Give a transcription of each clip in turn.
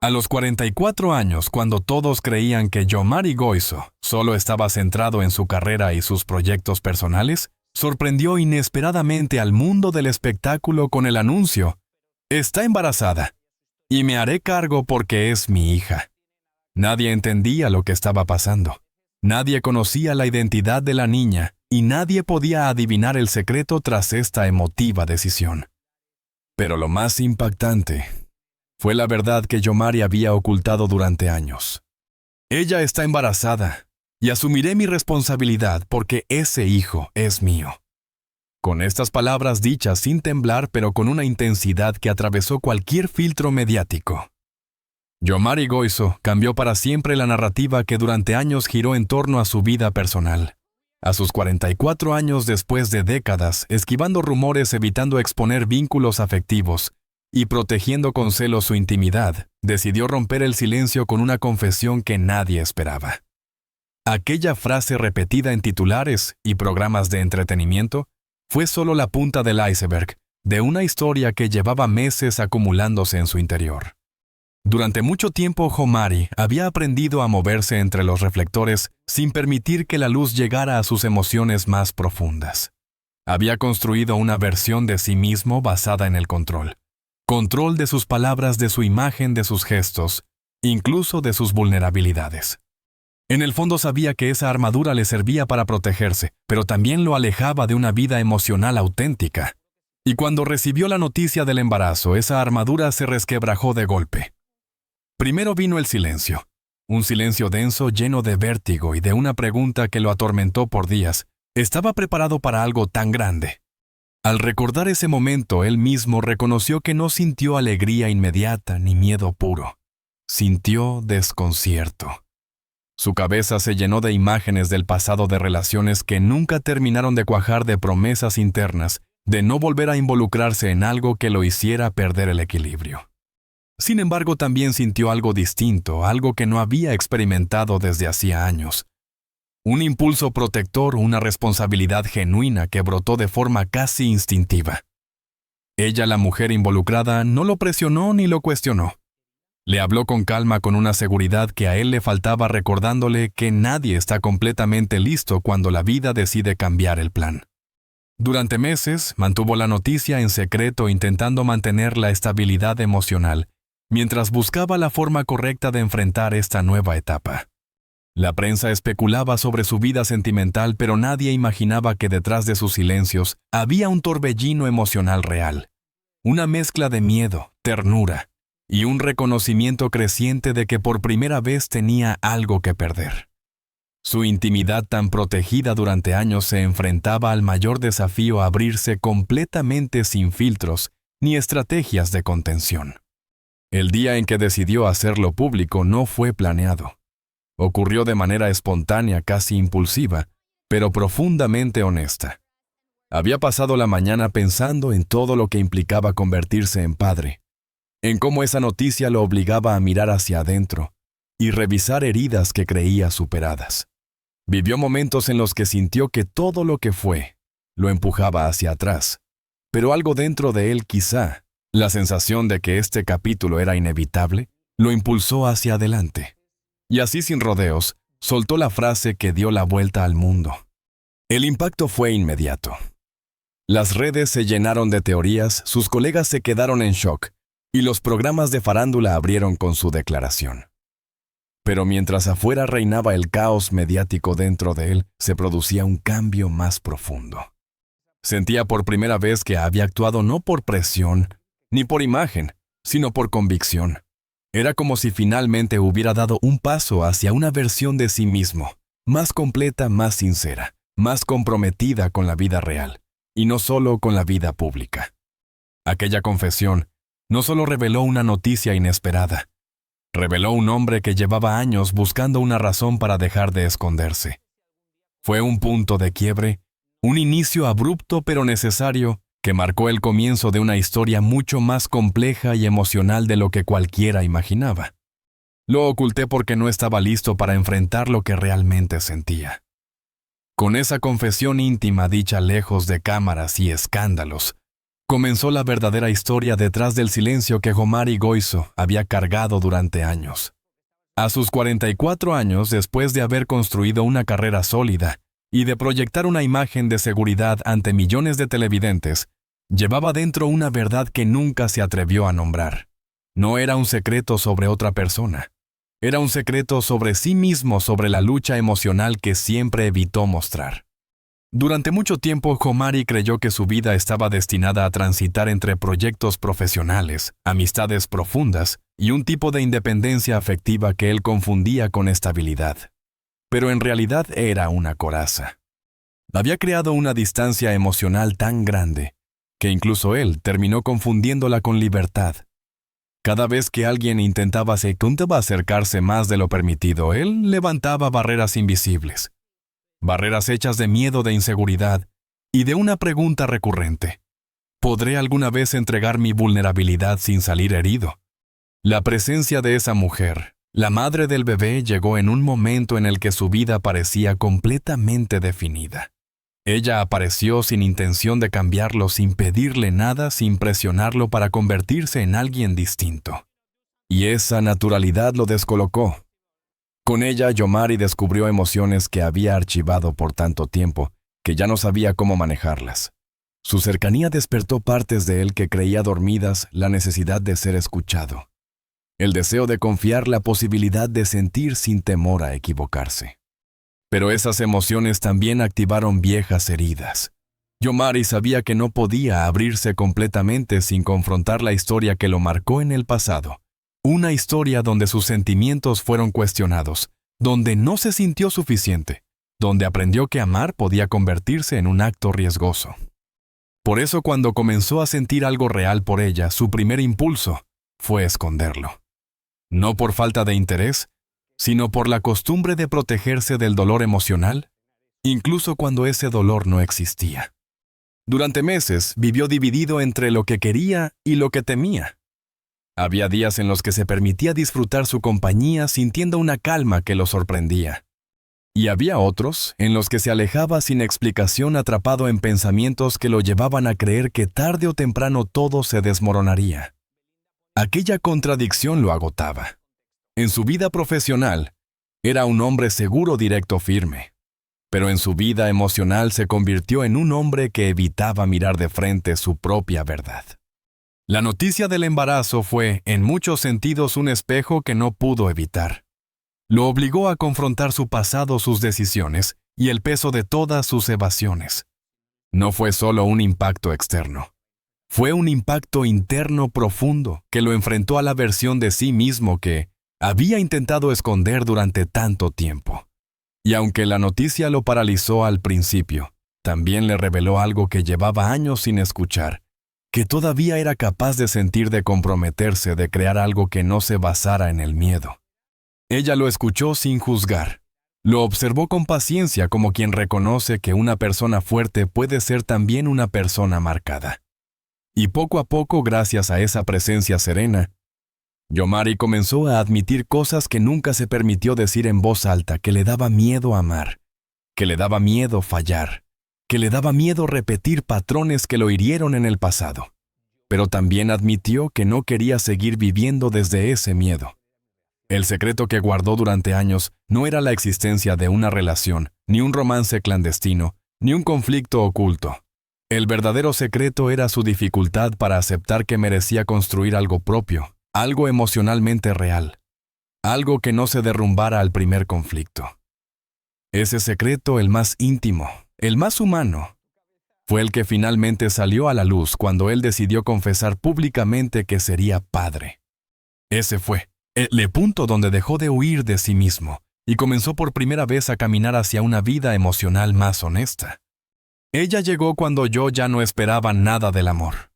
A los 44 años, cuando todos creían que Yomari Goizo solo estaba centrado en su carrera y sus proyectos personales, sorprendió inesperadamente al mundo del espectáculo con el anuncio: «Está embarazada, y me haré cargo porque es mi hija». Nadie entendía lo que estaba pasando. Nadie conocía la identidad de la niña y nadie podía adivinar el secreto tras esta emotiva decisión. Pero lo más impactante fue la verdad que Yomari había ocultado durante años. Ella está embarazada y asumiré mi responsabilidad porque ese hijo es mío. Con estas palabras dichas sin temblar, pero con una intensidad que atravesó cualquier filtro mediático, Yomari Goizo cambió para siempre la narrativa que durante años giró en torno a su vida personal. A sus 44 años, después de décadas, esquivando rumores, evitando exponer vínculos afectivos y protegiendo con celo su intimidad, decidió romper el silencio con una confesión que nadie esperaba. Aquella frase repetida en titulares y programas de entretenimiento fue solo la punta del iceberg de una historia que llevaba meses acumulándose en su interior. Durante mucho tiempo, Yomari había aprendido a moverse entre los reflectores sin permitir que la luz llegara a sus emociones más profundas. Había construido una versión de sí mismo basada en el control. Control de sus palabras, de su imagen, de sus gestos, incluso de sus vulnerabilidades. En el fondo sabía que esa armadura le servía para protegerse, pero también lo alejaba de una vida emocional auténtica. Y cuando recibió la noticia del embarazo, esa armadura se resquebrajó de golpe. Primero vino el silencio, un silencio denso lleno de vértigo y de una pregunta que lo atormentó por días. ¿Estaba preparado para algo tan grande? Al recordar ese momento, él mismo reconoció que no sintió alegría inmediata ni miedo puro. Sintió desconcierto. Su cabeza se llenó de imágenes del pasado, de relaciones que nunca terminaron de cuajar, de promesas internas, de no volver a involucrarse en algo que lo hiciera perder el equilibrio. Sin embargo, también sintió algo distinto, algo que no había experimentado desde hacía años. Un impulso protector, una responsabilidad genuina que brotó de forma casi instintiva. Ella, la mujer involucrada, no lo presionó ni lo cuestionó. Le habló con calma, con una seguridad que a él le faltaba, recordándole que nadie está completamente listo cuando la vida decide cambiar el plan. Durante meses, mantuvo la noticia en secreto, intentando mantener la estabilidad emocional, mientras buscaba la forma correcta de enfrentar esta nueva etapa. La prensa especulaba sobre su vida sentimental, pero nadie imaginaba que detrás de sus silencios había un torbellino emocional real. Una mezcla de miedo, ternura y un reconocimiento creciente de que por primera vez tenía algo que perder. Su intimidad tan protegida durante años se enfrentaba al mayor desafío: abrirse completamente sin filtros ni estrategias de contención. El día en que decidió hacerlo público no fue planeado. Ocurrió de manera espontánea, casi impulsiva, pero profundamente honesta. Había pasado la mañana pensando en todo lo que implicaba convertirse en padre, en cómo esa noticia lo obligaba a mirar hacia adentro y revisar heridas que creía superadas. Vivió momentos en los que sintió que todo lo que fue lo empujaba hacia atrás, pero algo dentro de él, quizá la sensación de que este capítulo era inevitable, lo impulsó hacia adelante. Y así, sin rodeos, soltó la frase que dio la vuelta al mundo. El impacto fue inmediato. Las redes se llenaron de teorías, sus colegas se quedaron en shock, y los programas de farándula abrieron con su declaración. Pero mientras afuera reinaba el caos mediático, dentro de él se producía un cambio más profundo. Sentía por primera vez que había actuado no por presión, ni por imagen, sino por convicción. Era como si finalmente hubiera dado un paso hacia una versión de sí mismo, más completa, más sincera, más comprometida con la vida real, y no solo con la vida pública. Aquella confesión no solo reveló una noticia inesperada, reveló un hombre que llevaba años buscando una razón para dejar de esconderse. Fue un punto de quiebre, un inicio abrupto pero necesario, que marcó el comienzo de una historia mucho más compleja y emocional de lo que cualquiera imaginaba. Lo oculté porque no estaba listo para enfrentar lo que realmente sentía. Con esa confesión íntima dicha lejos de cámaras y escándalos, Comenzó la verdadera historia detrás del silencio que Jomari Goizo había cargado durante años. A sus 44 años, después de haber construido una carrera sólida y de proyectar una imagen de seguridad ante millones de televidentes, llevaba dentro una verdad que nunca se atrevió a nombrar. No era un secreto sobre otra persona. Era un secreto sobre sí mismo, sobre la lucha emocional que siempre evitó mostrar. Durante mucho tiempo, Jomari creyó que su vida estaba destinada a transitar entre proyectos profesionales, amistades profundas y un tipo de independencia afectiva que él confundía con estabilidad. Pero en realidad era una coraza. Había creado una distancia emocional tan grande que incluso él terminó confundiéndola con libertad. Cada vez que alguien intentaba acercarse más de lo permitido, él levantaba barreras invisibles. Barreras hechas de miedo, de inseguridad y de una pregunta recurrente. ¿Podré alguna vez entregar mi vulnerabilidad sin salir herido? La presencia de esa mujer, la madre del bebé, llegó en un momento en el que su vida parecía completamente definida. Ella apareció sin intención de cambiarlo, sin pedirle nada, sin presionarlo para convertirse en alguien distinto. Y esa naturalidad lo descolocó. Con ella, Jomari descubrió emociones que había archivado por tanto tiempo que ya no sabía cómo manejarlas. Su cercanía despertó partes de él que creía dormidas, la necesidad de ser escuchado, el deseo de confiar, la posibilidad de sentir sin temor a equivocarse. Pero esas emociones también activaron viejas heridas. Jomari sabía que no podía abrirse completamente sin confrontar la historia que lo marcó en el pasado. Una historia donde sus sentimientos fueron cuestionados, donde no se sintió suficiente, donde aprendió que amar podía convertirse en un acto riesgoso. Por eso, cuando comenzó a sentir algo real por ella, su primer impulso fue esconderlo. No por falta de interés, sino por la costumbre de protegerse del dolor emocional, incluso cuando ese dolor no existía. Durante meses vivió dividido entre lo que quería y lo que temía. Había días en los que se permitía disfrutar su compañía sintiendo una calma que lo sorprendía. Y había otros en los que se alejaba sin explicación, atrapado en pensamientos que lo llevaban a creer que tarde o temprano todo se desmoronaría. Aquella contradicción lo agotaba. En su vida profesional, era un hombre seguro, directo, firme. Pero en su vida emocional se convirtió en un hombre que evitaba mirar de frente su propia verdad. La noticia del embarazo fue, en muchos sentidos, un espejo que no pudo evitar. Lo obligó a confrontar su pasado, sus decisiones y el peso de todas sus evasiones. No fue solo un impacto externo. Fue un impacto interno profundo que lo enfrentó a la versión de sí mismo que había intentado esconder durante tanto tiempo. Y aunque la noticia lo paralizó al principio, también le reveló algo que llevaba años sin escuchar, que todavía era capaz de sentir, de comprometerse, de crear algo que no se basara en el miedo. Ella lo escuchó sin juzgar. Lo observó con paciencia, como quien reconoce que una persona fuerte puede ser también una persona marcada. Y poco a poco, gracias a esa presencia serena, Jomari comenzó a admitir cosas que nunca se permitió decir en voz alta, que le daba miedo amar, que le daba miedo fallar, que le daba miedo repetir patrones que lo hirieron en el pasado. Pero también admitió que no quería seguir viviendo desde ese miedo. El secreto que guardó durante años no era la existencia de una relación, ni un romance clandestino, ni un conflicto oculto. El verdadero secreto era su dificultad para aceptar que merecía construir algo propio, algo emocionalmente real, algo que no se derrumbara al primer conflicto. Ese secreto, el más íntimo, el más humano, fue el que finalmente salió a la luz cuando él decidió confesar públicamente que sería padre. Ese fue el punto donde dejó de huir de sí mismo y comenzó por primera vez a caminar hacia una vida emocional más honesta. Ella llegó cuando yo ya no esperaba nada del amor.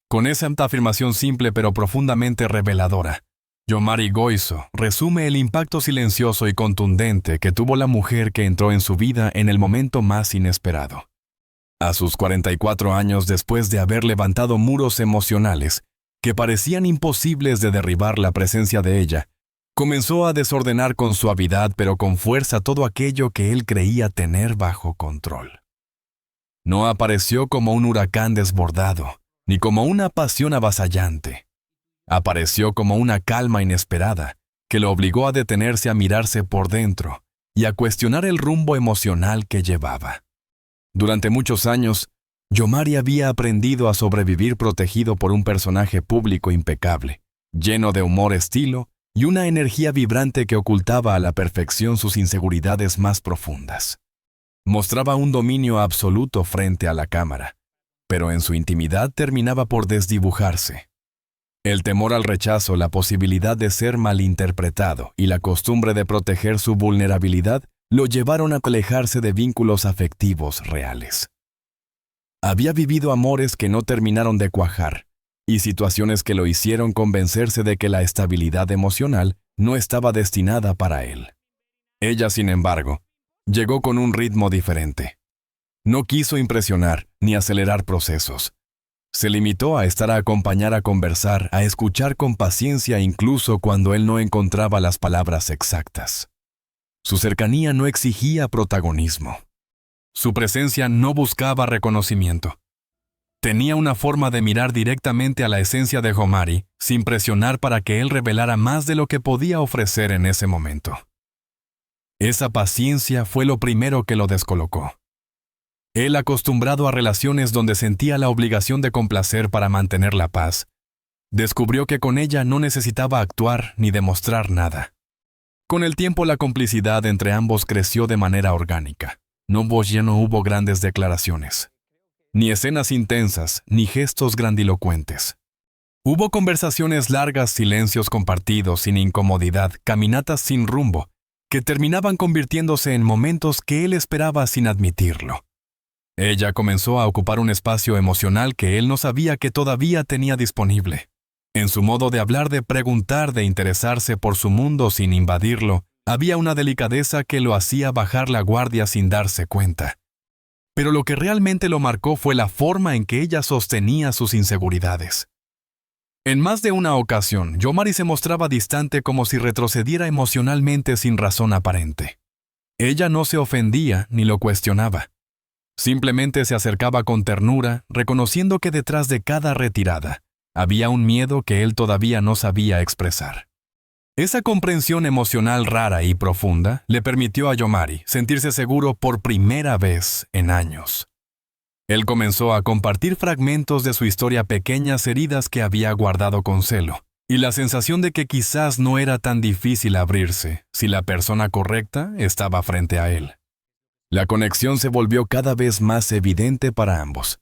Con esa afirmación simple pero profundamente reveladora, Jomari Goizo resume el impacto silencioso y contundente que tuvo la mujer que entró en su vida en el momento más inesperado. A sus 44 años, después de haber levantado muros emocionales que parecían imposibles de derribar, la presencia de ella comenzó a desordenar con suavidad pero con fuerza todo aquello que él creía tener bajo control. No apareció como un huracán desbordado, ni como una pasión avasallante. Apareció como una calma inesperada que lo obligó a detenerse a mirarse por dentro y a cuestionar el rumbo emocional que llevaba. Durante muchos años, Yomari había aprendido a sobrevivir protegido por un personaje público impecable, lleno de humor estilo y una energía vibrante que ocultaba a la perfección sus inseguridades más profundas. Mostraba un dominio absoluto frente a la cámara, pero en su intimidad terminaba por desdibujarse. El temor al rechazo, la posibilidad de ser malinterpretado y la costumbre de proteger su vulnerabilidad lo llevaron a alejarse de vínculos afectivos reales. Había vivido amores que no terminaron de cuajar y situaciones que lo hicieron convencerse de que la estabilidad emocional no estaba destinada para él. Ella, sin embargo, llegó con un ritmo diferente. No quiso impresionar ni acelerar procesos. Se limitó a estar a acompañar, a conversar, a escuchar con paciencia incluso cuando él no encontraba las palabras exactas. Su cercanía no exigía protagonismo. Su presencia no buscaba reconocimiento. Tenía una forma de mirar directamente a la esencia de Yomari, sin presionar para que él revelara más de lo que podía ofrecer en ese momento. Esa paciencia fue lo primero que lo descolocó. Él, acostumbrado a relaciones donde sentía la obligación de complacer para mantener la paz, descubrió que con ella no necesitaba actuar ni demostrar nada. Con el tiempo la complicidad entre ambos creció de manera orgánica. No hubo grandes declaraciones, ni escenas intensas, ni gestos grandilocuentes. Hubo conversaciones largas, silencios compartidos sin incomodidad, caminatas sin rumbo, que terminaban convirtiéndose en momentos que él esperaba sin admitirlo. Ella comenzó a ocupar un espacio emocional que él no sabía que todavía tenía disponible. En su modo de hablar, de preguntar, de interesarse por su mundo sin invadirlo, había una delicadeza que lo hacía bajar la guardia sin darse cuenta. Pero lo que realmente lo marcó fue la forma en que ella sostenía sus inseguridades. En más de una ocasión, Yomari se mostraba distante, como si retrocediera emocionalmente sin razón aparente. Ella no se ofendía ni lo cuestionaba. Simplemente se acercaba con ternura, reconociendo que detrás de cada retirada había un miedo que él todavía no sabía expresar. Esa comprensión emocional rara y profunda le permitió a Yomari sentirse seguro por primera vez en años. Él comenzó a compartir fragmentos de su historia, pequeñas heridas que había guardado con celo, y la sensación de que quizás no era tan difícil abrirse si la persona correcta estaba frente a él. La conexión se volvió cada vez más evidente para ambos.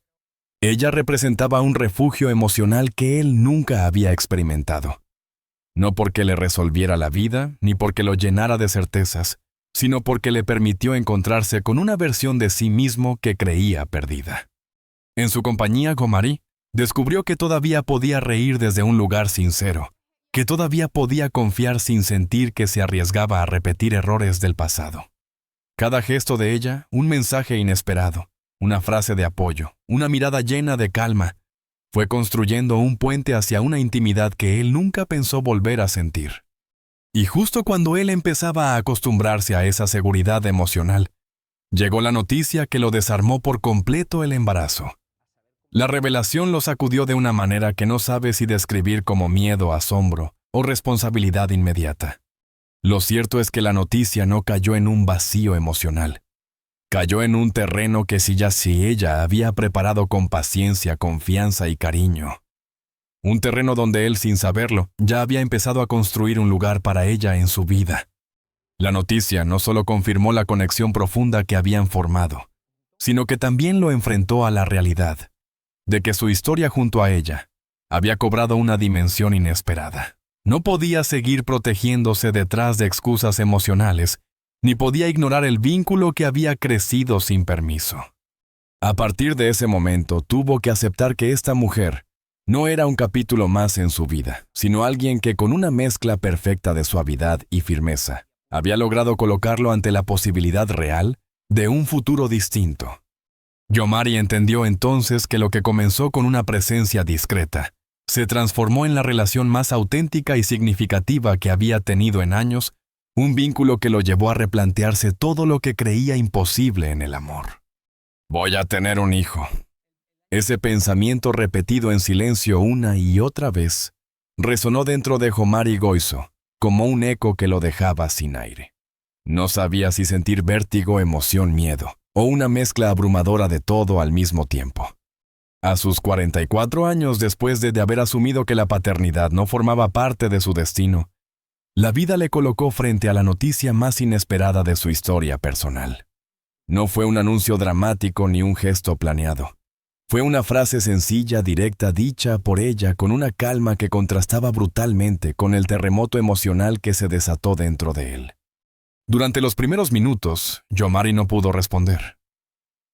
Ella representaba un refugio emocional que él nunca había experimentado. No porque le resolviera la vida, ni porque lo llenara de certezas, sino porque le permitió encontrarse con una versión de sí mismo que creía perdida. En su compañía, Yomari descubrió que todavía podía reír desde un lugar sincero, que todavía podía confiar sin sentir que se arriesgaba a repetir errores del pasado. Cada gesto de ella, un mensaje inesperado, una frase de apoyo, una mirada llena de calma, fue construyendo un puente hacia una intimidad que él nunca pensó volver a sentir. Y justo cuando él empezaba a acostumbrarse a esa seguridad emocional, llegó la noticia que lo desarmó por completo: el embarazo. La revelación lo sacudió de una manera que no sabe si describir como miedo, asombro o responsabilidad inmediata. Lo cierto es que la noticia no cayó en un vacío emocional. Cayó en un terreno que si ella había preparado con paciencia, confianza y cariño. Un terreno donde él, sin saberlo, ya había empezado a construir un lugar para ella en su vida. La noticia no solo confirmó la conexión profunda que habían formado, sino que también lo enfrentó a la realidad de que su historia junto a ella había cobrado una dimensión inesperada. No podía seguir protegiéndose detrás de excusas emocionales, ni podía ignorar el vínculo que había crecido sin permiso. A partir de ese momento, tuvo que aceptar que esta mujer no era un capítulo más en su vida, sino alguien que, con una mezcla perfecta de suavidad y firmeza, había logrado colocarlo ante la posibilidad real de un futuro distinto. Yomari entendió entonces que lo que comenzó con una presencia discreta se transformó en la relación más auténtica y significativa que había tenido en años, un vínculo que lo llevó a replantearse todo lo que creía imposible en el amor. «Voy a tener un hijo», Ese pensamiento repetido en silencio una y otra vez resonó dentro de Jomari Goizo, como un eco que lo dejaba sin aire. No sabía si sentir vértigo, emoción, miedo, o una mezcla abrumadora de todo al mismo tiempo. A sus 44 años, después de haber asumido que la paternidad no formaba parte de su destino, la vida le colocó frente a la noticia más inesperada de su historia personal. No fue un anuncio dramático ni un gesto planeado. Fue una frase sencilla, directa, dicha por ella con una calma que contrastaba brutalmente con el terremoto emocional que se desató dentro de él. Durante los primeros minutos, Yomari no pudo responder.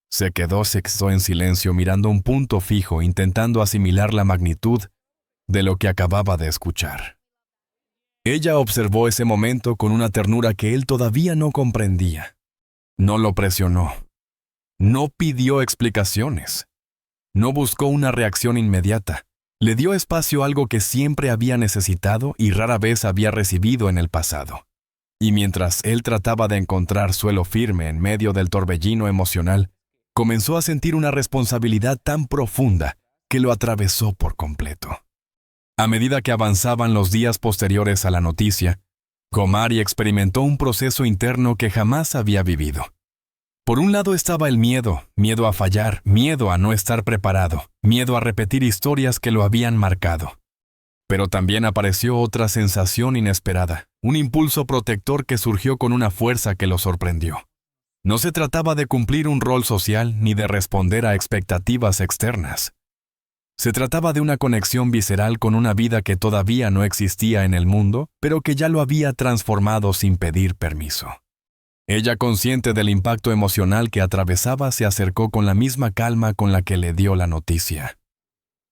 Se quedó en silencio mirando un punto fijo, intentando asimilar la magnitud de lo que acababa de escuchar. Ella observó ese momento con una ternura que él todavía no comprendía. No lo presionó. No pidió explicaciones. No buscó una reacción inmediata. Le dio espacio a algo que siempre había necesitado y rara vez había recibido en el pasado. Y mientras él trataba de encontrar suelo firme en medio del torbellino emocional, comenzó a sentir una responsabilidad tan profunda que lo atravesó por completo. A medida que avanzaban los días posteriores a la noticia, Jomari experimentó un proceso interno que jamás había vivido. Por un lado estaba el miedo a fallar, miedo a no estar preparado, miedo a repetir historias que lo habían marcado. Pero también apareció otra sensación inesperada, un impulso protector que surgió con una fuerza que lo sorprendió. No se trataba de cumplir un rol social ni de responder a expectativas externas. Se trataba de una conexión visceral con una vida que todavía no existía en el mundo, pero que ya lo había transformado sin pedir permiso. Ella, consciente del impacto emocional que atravesaba, se acercó con la misma calma con la que le dio la noticia.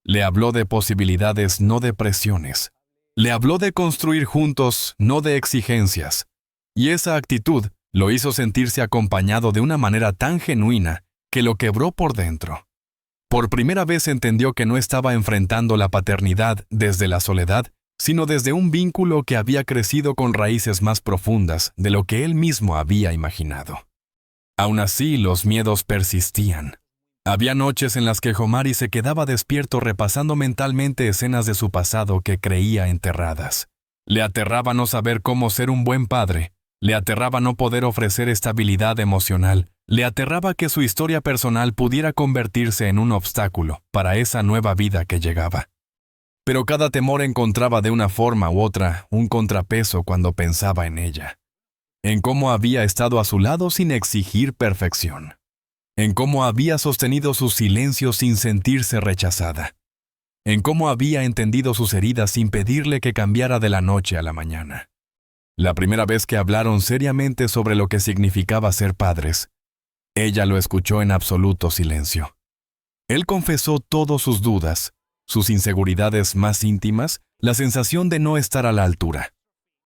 Le habló de posibilidades, no de presiones. Le habló de construir juntos, no de exigencias. Y esa actitud lo hizo sentirse acompañado de una manera tan genuina que lo quebró por dentro. Por primera vez entendió que no estaba enfrentando la paternidad desde la soledad, sino desde un vínculo que había crecido con raíces más profundas de lo que él mismo había imaginado. Aún así, los miedos persistían. Había noches en las que Jomari se quedaba despierto repasando mentalmente escenas de su pasado que creía enterradas. Le aterraba no saber cómo ser un buen padre. Le aterraba no poder ofrecer estabilidad emocional. Le aterraba que su historia personal pudiera convertirse en un obstáculo para esa nueva vida que llegaba. Pero cada temor encontraba de una forma u otra un contrapeso cuando pensaba en ella. En cómo había estado a su lado sin exigir perfección. En cómo había sostenido su silencio sin sentirse rechazada. En cómo había entendido sus heridas sin pedirle que cambiara de la noche a la mañana. La primera vez que hablaron seriamente sobre lo que significaba ser padres, ella lo escuchó en absoluto silencio. Él confesó todas sus dudas, sus inseguridades más íntimas, la sensación de no estar a la altura.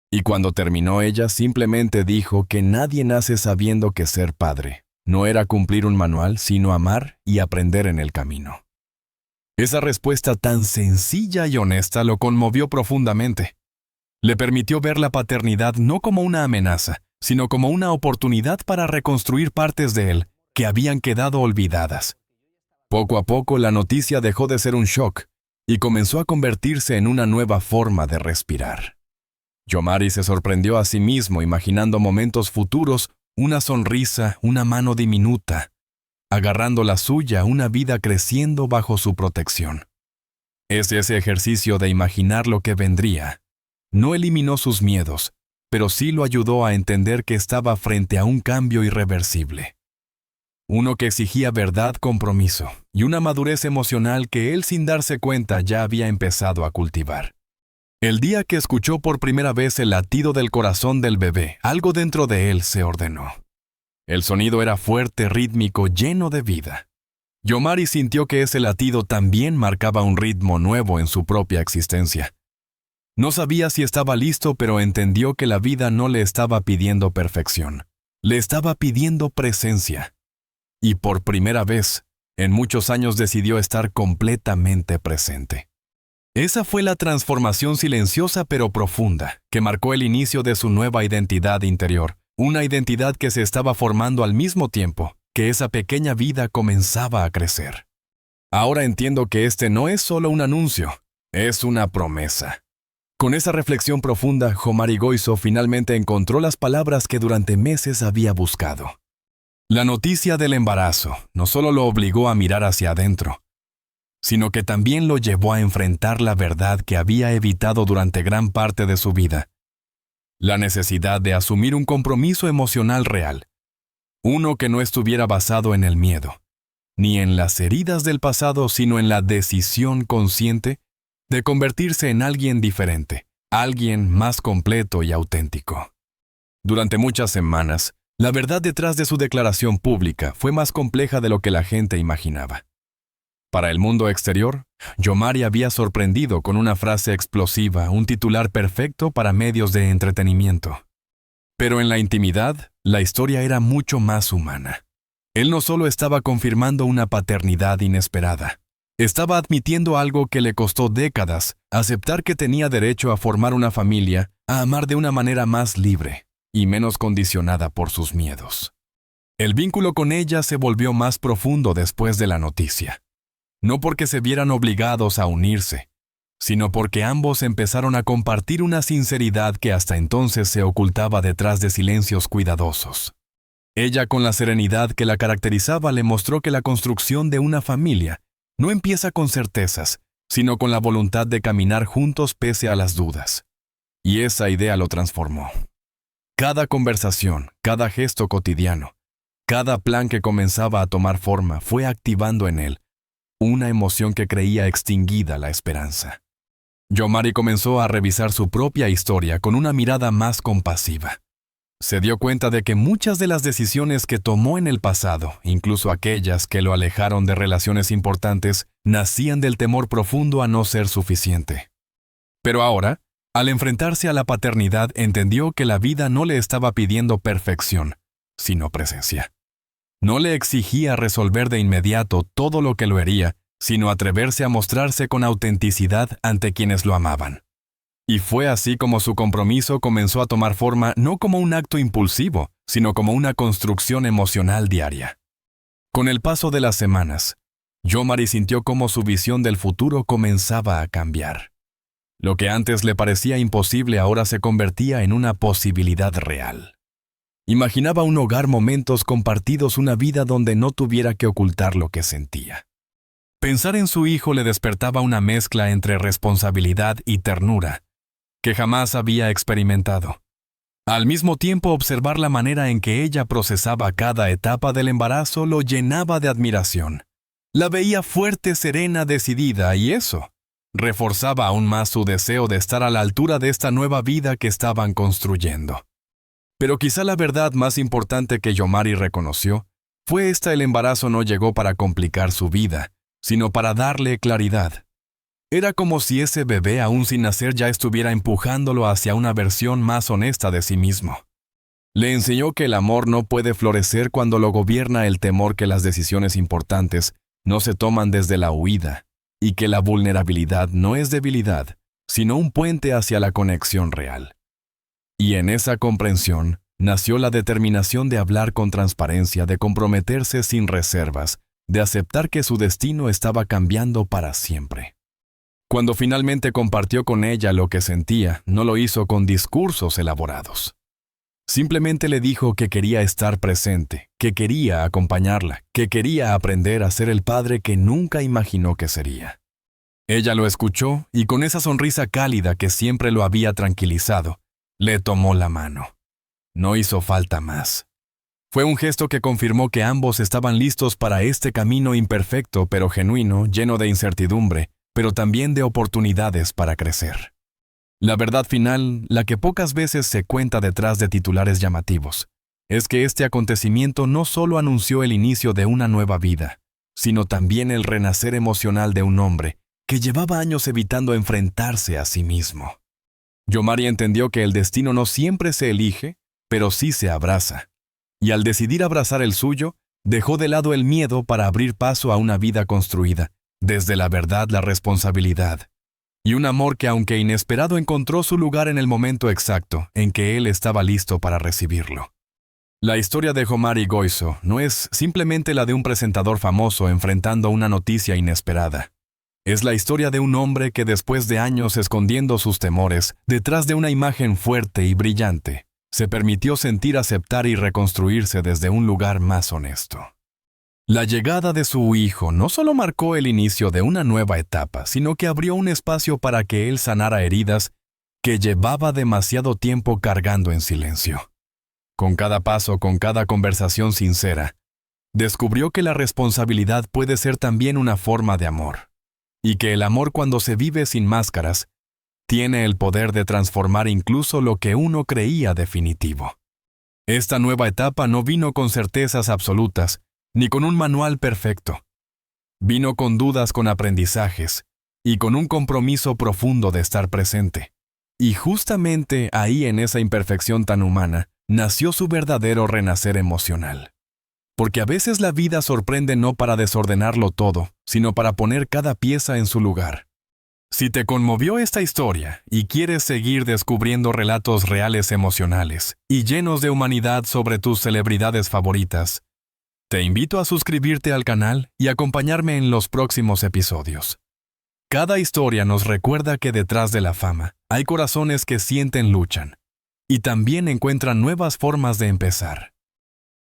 Y cuando terminó, ella simplemente dijo que nadie nace sabiendo que ser padre no era cumplir un manual, sino amar y aprender en el camino. Esa respuesta tan sencilla y honesta lo conmovió profundamente. Le permitió ver la paternidad no como una amenaza, sino como una oportunidad para reconstruir partes de él que habían quedado olvidadas. Poco a poco la noticia dejó de ser un shock y comenzó a convertirse en una nueva forma de respirar. Yomari se sorprendió a sí mismo imaginando momentos futuros, una sonrisa, una mano diminuta, agarrando la suya, una vida creciendo bajo su protección. Ese ejercicio de imaginar lo que vendría no eliminó sus miedos, pero sí lo ayudó a entender que estaba frente a un cambio irreversible. Uno que exigía verdad, compromiso y una madurez emocional que él, sin darse cuenta, ya había empezado a cultivar. El día que escuchó por primera vez el latido del corazón del bebé, algo dentro de él se ordenó. El sonido era fuerte, rítmico, lleno de vida. Yomari sintió que ese latido también marcaba un ritmo nuevo en su propia existencia. No sabía si estaba listo, pero entendió que la vida no le estaba pidiendo perfección. Le estaba pidiendo presencia. Y por primera vez, en muchos años decidió estar completamente presente. Esa fue la transformación silenciosa pero profunda, que marcó el inicio de su nueva identidad interior, una identidad que se estaba formando al mismo tiempo que esa pequeña vida comenzaba a crecer. Ahora entiendo que este no es solo un anuncio, es una promesa. Con esa reflexión profunda, Jomari Goizo finalmente encontró las palabras que durante meses había buscado. La noticia del embarazo no solo lo obligó a mirar hacia adentro, sino que también lo llevó a enfrentar la verdad que había evitado durante gran parte de su vida. La necesidad de asumir un compromiso emocional real, uno que no estuviera basado en el miedo, ni en las heridas del pasado, sino en la decisión consciente de convertirse en alguien diferente, alguien más completo y auténtico. Durante muchas semanas, la verdad detrás de su declaración pública fue más compleja de lo que la gente imaginaba. Para el mundo exterior, Yomari había sorprendido con una frase explosiva, un titular perfecto para medios de entretenimiento. Pero en la intimidad, la historia era mucho más humana. Él no solo estaba confirmando una paternidad inesperada, estaba admitiendo algo que le costó décadas, aceptar que tenía derecho a formar una familia, a amar de una manera más libre y menos condicionada por sus miedos. El vínculo con ella se volvió más profundo después de la noticia. No porque se vieran obligados a unirse, sino porque ambos empezaron a compartir una sinceridad que hasta entonces se ocultaba detrás de silencios cuidadosos. Ella, con la serenidad que la caracterizaba, le mostró que la construcción de una familia no empieza con certezas, sino con la voluntad de caminar juntos pese a las dudas. Y esa idea lo transformó. Cada conversación, cada gesto cotidiano, cada plan que comenzaba a tomar forma fue activando en él una emoción que creía extinguida la esperanza. Yomari comenzó a revisar su propia historia con una mirada más compasiva. Se dio cuenta de que muchas de las decisiones que tomó en el pasado, incluso aquellas que lo alejaron de relaciones importantes, nacían del temor profundo a no ser suficiente. Pero ahora, al enfrentarse a la paternidad, entendió que la vida no le estaba pidiendo perfección, sino presencia. No le exigía resolver de inmediato todo lo que lo hería, sino atreverse a mostrarse con autenticidad ante quienes lo amaban. Y fue así como su compromiso comenzó a tomar forma no como un acto impulsivo, sino como una construcción emocional diaria. Con el paso de las semanas, Yomari sintió cómo su visión del futuro comenzaba a cambiar. Lo que antes le parecía imposible ahora se convertía en una posibilidad real. Imaginaba un hogar, momentos compartidos, una vida donde no tuviera que ocultar lo que sentía. Pensar en su hijo le despertaba una mezcla entre responsabilidad y ternura, que jamás había experimentado. Al mismo tiempo, observar la manera en que ella procesaba cada etapa del embarazo lo llenaba de admiración. La veía fuerte, serena, decidida, y eso reforzaba aún más su deseo de estar a la altura de esta nueva vida que estaban construyendo. Pero quizá la verdad más importante que Yomari reconoció fue esta: el embarazo no llegó para complicar su vida, sino para darle claridad. Era como si ese bebé, aún sin nacer, ya estuviera empujándolo hacia una versión más honesta de sí mismo. Le enseñó que el amor no puede florecer cuando lo gobierna el temor, que las decisiones importantes no se toman desde la huida, y que la vulnerabilidad no es debilidad, sino un puente hacia la conexión real. Y en esa comprensión nació la determinación de hablar con transparencia, de comprometerse sin reservas, de aceptar que su destino estaba cambiando para siempre. Cuando finalmente compartió con ella lo que sentía, no lo hizo con discursos elaborados. Simplemente le dijo que quería estar presente, que quería acompañarla, que quería aprender a ser el padre que nunca imaginó que sería. Ella lo escuchó y, con esa sonrisa cálida que siempre lo había tranquilizado, le tomó la mano. No hizo falta más. Fue un gesto que confirmó que ambos estaban listos para este camino imperfecto pero genuino, lleno de incertidumbre, pero también de oportunidades para crecer. La verdad final, la que pocas veces se cuenta detrás de titulares llamativos, es que este acontecimiento no solo anunció el inicio de una nueva vida, sino también el renacer emocional de un hombre que llevaba años evitando enfrentarse a sí mismo. Yomari entendió que el destino no siempre se elige, pero sí se abraza. Y al decidir abrazar el suyo, dejó de lado el miedo para abrir paso a una vida construida, desde la verdad, la responsabilidad, y un amor que, aunque inesperado, encontró su lugar en el momento exacto en que él estaba listo para recibirlo. La historia de Jomari Goizo no es simplemente la de un presentador famoso enfrentando una noticia inesperada. Es la historia de un hombre que después de años escondiendo sus temores detrás de una imagen fuerte y brillante, se permitió sentir, aceptar y reconstruirse desde un lugar más honesto. La llegada de su hijo no solo marcó el inicio de una nueva etapa, sino que abrió un espacio para que él sanara heridas que llevaba demasiado tiempo cargando en silencio. Con cada paso, con cada conversación sincera, descubrió que la responsabilidad puede ser también una forma de amor, y que el amor, cuando se vive sin máscaras, tiene el poder de transformar incluso lo que uno creía definitivo. Esta nueva etapa no vino con certezas absolutas, ni con un manual perfecto. Vino con dudas, con aprendizajes, y con un compromiso profundo de estar presente. Y justamente ahí, en esa imperfección tan humana, nació su verdadero renacer emocional. Porque a veces la vida sorprende no para desordenarlo todo, sino para poner cada pieza en su lugar. Si te conmovió esta historia y quieres seguir descubriendo relatos reales emocionales y llenos de humanidad sobre tus celebridades favoritas, te invito a suscribirte al canal y acompañarme en los próximos episodios. Cada historia nos recuerda que detrás de la fama hay corazones que sienten, luchan y también encuentran nuevas formas de empezar.